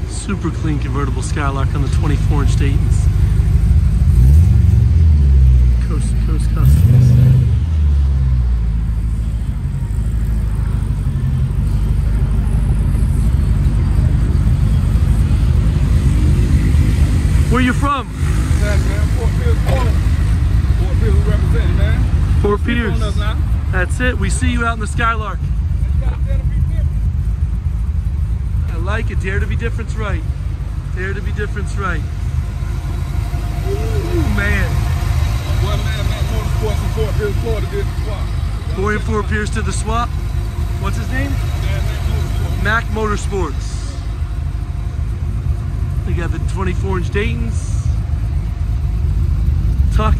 Super clean convertible Skylark on the 24-inch Daytons. Coast to coast customs. Where you from? Fort Pierce, Florida. Fort Pierce, we representing, man. Fort Pierce. That's it. We see you out in the Skylark. I like it. Dare to be different's right. Dare to be different's right. Ooh, man. One man, Mac Motorsports from Fort Pierce, Florida, did the swap. Boy in Fort Pierce did the swap. What's his name? Mac Motorsports. They got the 24-inch Daytons tucked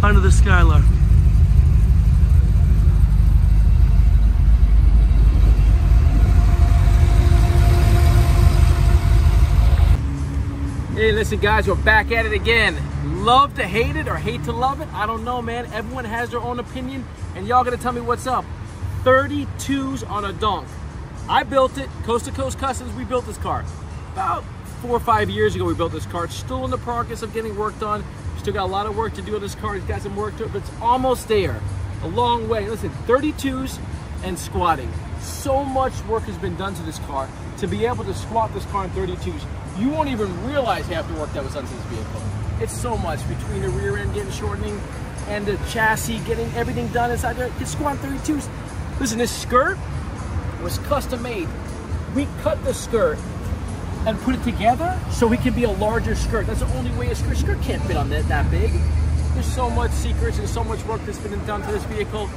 under the Skylark. Hey, listen guys, we're back at it again. Love to hate it or hate to love it, I don't know, man. Everyone has their own opinion, and y'all gotta tell me what's up. 32s on a Donk. I built it, Coast to Coast Customs, we built this car. About 4 or 5 years ago we built this car. It's still in the progress of getting work done. Still got a lot of work to do on this car. It's got some work to it, but it's almost there. A long way. Listen, 32s and squatting. So much work has been done to this car. To be able to squat this car in 32s, you won't even realize half the work that was done to this vehicle. It's so much between the rear end getting shortening and the chassis getting everything done inside there. It's squat 32s. Listen, this skirt was custom made. We cut the skirt and put it together so it can be a larger skirt. That's the only way a skirt can't fit on that big. There's so much secrets and so much work that's been done to this vehicle.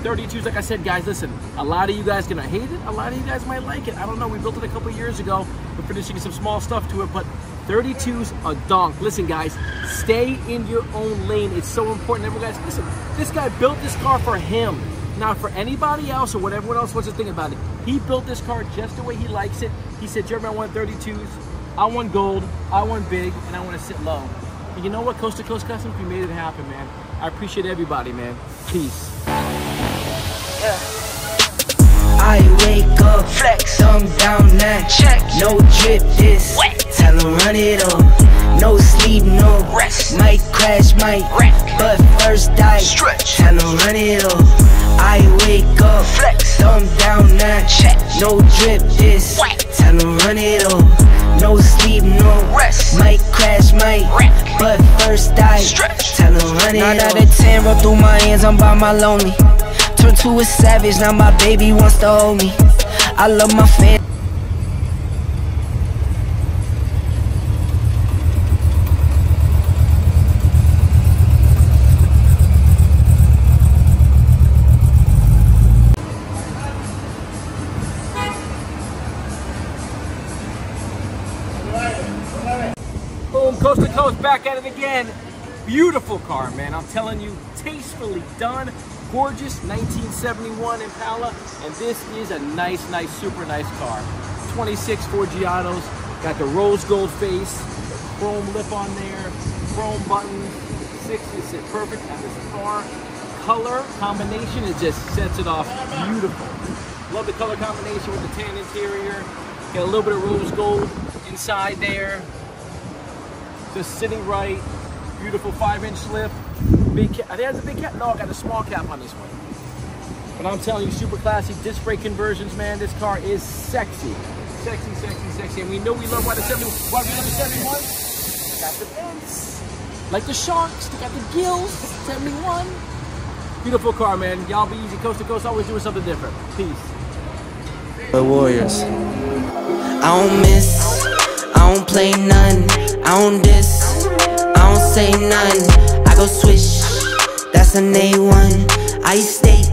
32s, like I said, guys, listen, a lot of you guys gonna hate it, a lot of you guys might like it. I don't know, we built it a couple years ago. We're finishing some small stuff to it, but 32s a Donk. Listen, guys, stay in your own lane. It's so important. Everyone, guys, listen, this guy built this car for him, not for anybody else or what everyone else wants to think about it. He built this car just the way he likes it. He said, Jeremy, I want 32s, I want gold, I want big, and I want to sit low. And you know what, Coast to Coast Customs, we made it happen, man. I appreciate everybody, man. Peace. I wake up, flex, thumb down now, check, no drip this, wet. Tell him run it up, no sleep, no rest, might crash, might wreck, but first die, stretch, tell him run it up. I wake up, flex, thumb down now, check, no drip this, wet. Tell him run it up, no sleep, no rest, might crash, might wreck, but first die, stretch, tell him run it up. 9 out of 10 roll through my hands, I'm by my lonely. Turned to a savage, now my baby wants to hold me. I love my family. Boom, Coast to Coast, back at it again. Beautiful car, man. I'm telling you, tastefully done. Gorgeous 1971 Impala, and this is a nice, super nice car. 26 Forgiatos, got the rose gold face, the chrome lip on there, chrome buttons, 60 sit perfect, and this car color combination, it just sets it off beautiful. Love the color combination with the tan interior, got a little bit of rose gold inside there, just sitting right, beautiful 5-inch lip. Big cap. I think it has a big cap. No, I got a small cap on this one. But I'm telling you, super classy disc brake conversions, man. This car is sexy. Sexy, sexy, sexy. And we know we love why the 71. Why we love the 71? Got the vents. Like the Sharks, they got the gills. 71. Beautiful car, man. Y'all be easy. Coast to coast, always doing something different. Peace. The Warriors. I don't miss. I don't play none. I don't diss. I don't say none. I go swish, that's an A1. I eat steak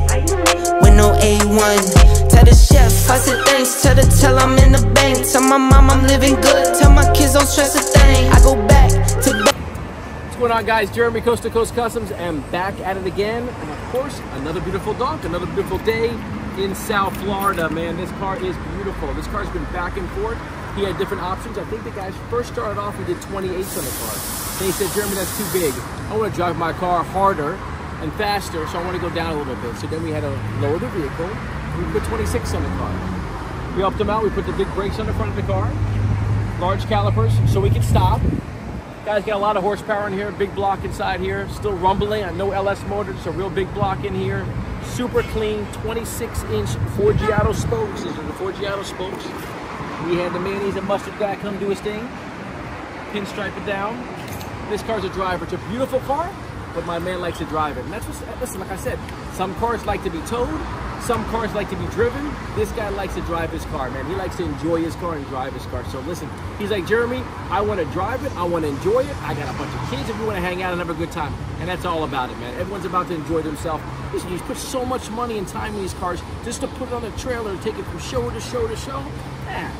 with no A1. Tell the chef, I said thanks. Tell I'm in the bank. Tell my mom I'm living good. Tell my kids don't stress a thing. I go back to What's going on, guys? Jeremy, Coast to Coast Customs, and back at it again. And of course, another beautiful Donk, another beautiful day. in South Florida, man. This car is beautiful. This car's been back and forth. He had different options. I think the guys first started off, he did 28s on the car. Then he said, Jeremy, that's too big. I want to drive my car harder and faster, so I want to go down a little bit. So then we had to lower the vehicle, and we put 26 on the car. We helped him out. We put the big brakes on the front of the car, large calipers, so we could stop. Guys got a lot of horsepower in here, big block inside here, still rumbling. No LS motor, just a real big block in here. Super clean, 26-inch Forgiato spokes. These are the Forgiato spokes. We had the mayonnaise and mustard guy come do his thing, pinstripe it down. This car's a driver. It's a beautiful car, but my man likes to drive it. And that's what, listen, like I said, some cars like to be towed, some cars like to be driven. This guy likes to drive his car, man. He likes to enjoy his car and drive his car. So listen, he's like, Jeremy, I want to drive it, I want to enjoy it. I got a bunch of kids, if we want to hang out and have a good time. And that's all about it, man. Everyone's about to enjoy themselves. Listen, you put so much money and time in these cars just to put it on a trailer and take it from show to show to show. Man,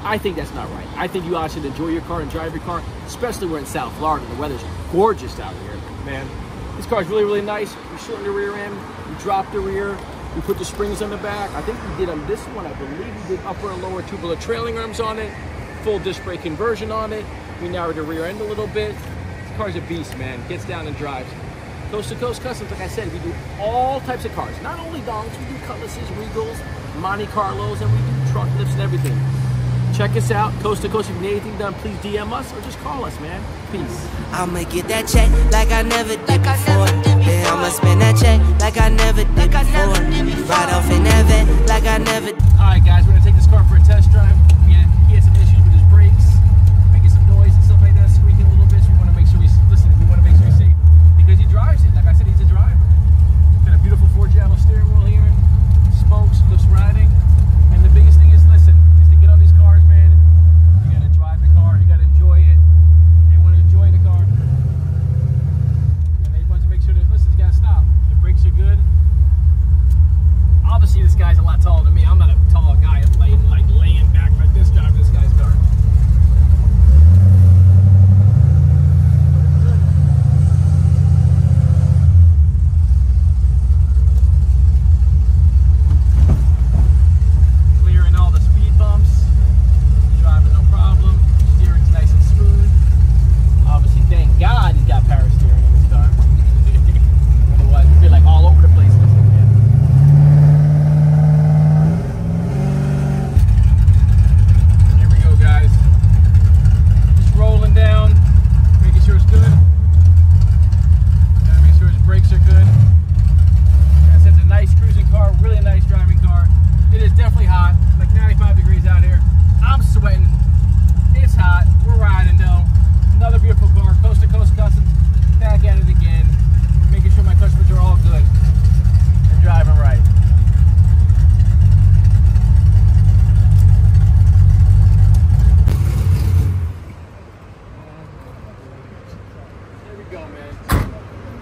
I think that's not right. I think you ought to enjoy your car and drive your car, especially we're in South Florida. The weather's gorgeous out here, man. This car's really, really nice. We shortened the rear end, we dropped the rear, we put the springs on the back. I think we did on this one, I believe we did upper and lower tubular trailing arms on it, full disc brake conversion on it. We narrowed the rear end a little bit. This car's a beast, man. Gets down and drives. Coast to Coast Customs, like I said, we do all types of cars. Not only Donks, we do Cutlasses, Regals, Monte Carlos, and we do truck lifts and everything. Check us out, Coast to Coast. If you need anything done, please DM us or just call us, man. Peace. I'ma get that check like I never did before. Yeah, I'ma spend that check like I never did before. Ride off in that vet like I never did. All right, guys, we're gonna take this car for a test drive. He had some issues with his brakes, making some noise and stuff like that, squeaking a little bit. So we want to make sure we listen. We want to make sure he's safe because he drives it. Like I said, he's a driver. Got a beautiful Forgiato steering wheel here, spokes, looks riding, and the biggest thing is listen. Get on these cars, man. You gotta drive the car, you gotta enjoy it. They want to enjoy the car. And they want to make sure that, listen, you gotta stop. The brakes are good. Obviously, this guy's a lot taller than me. I'm not a tall guy laying back like this driving this guy's car.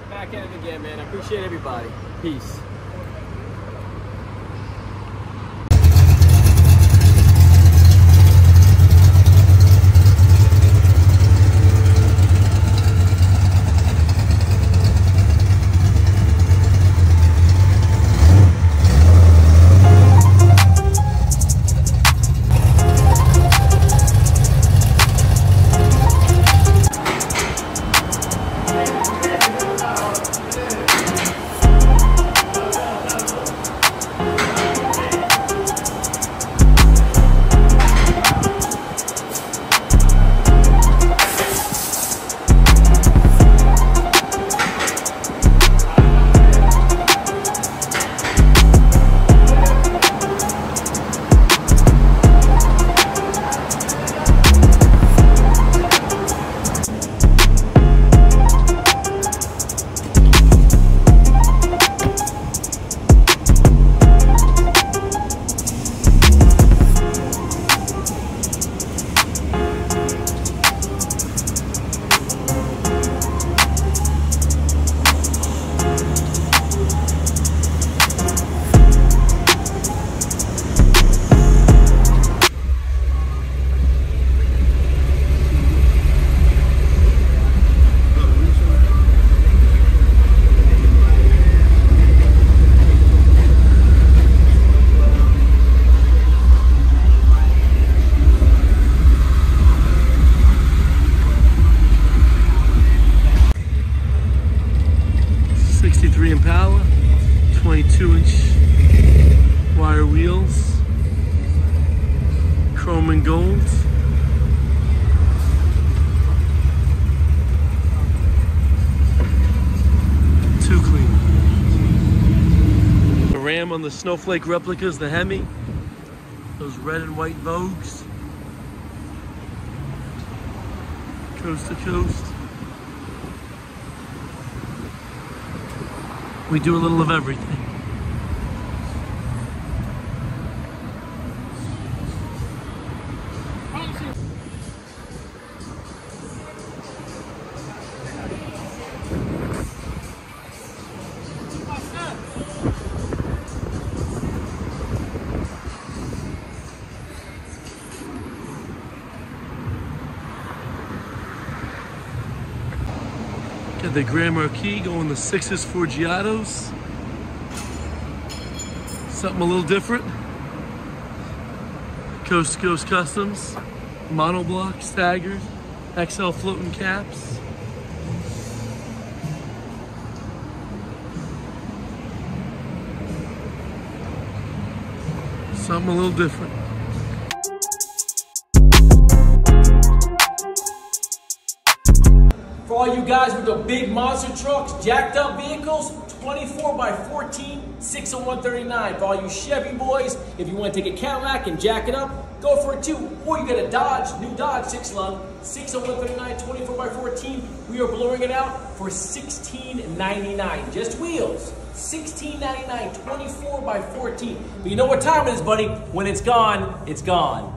Back at it again, man. I appreciate everybody. Peace. Wire wheels. Chrome and gold. Too clean. The Ram on the Snowflake replicas, the Hemi. Those red and white Vogues. Coast to coast. We do a little of everything. Got the Grand Marquis going the 6s Forgiatos. Something a little different. Coast to Coast Customs. Monoblock, staggered, XL floating caps. Something a little different. For all you guys with the big monster trucks, jacked up vehicles, 24x14, 60139. For all you Chevy boys, if you want to take a Cadillac and jack it up, go for it too. Or you get a Dodge, new Dodge 6-lung, 60139, 24x14. We are blowing it out for $16.99. Just wheels, $16.99, 24x14. But you know what time it is, buddy? When it's gone, it's gone.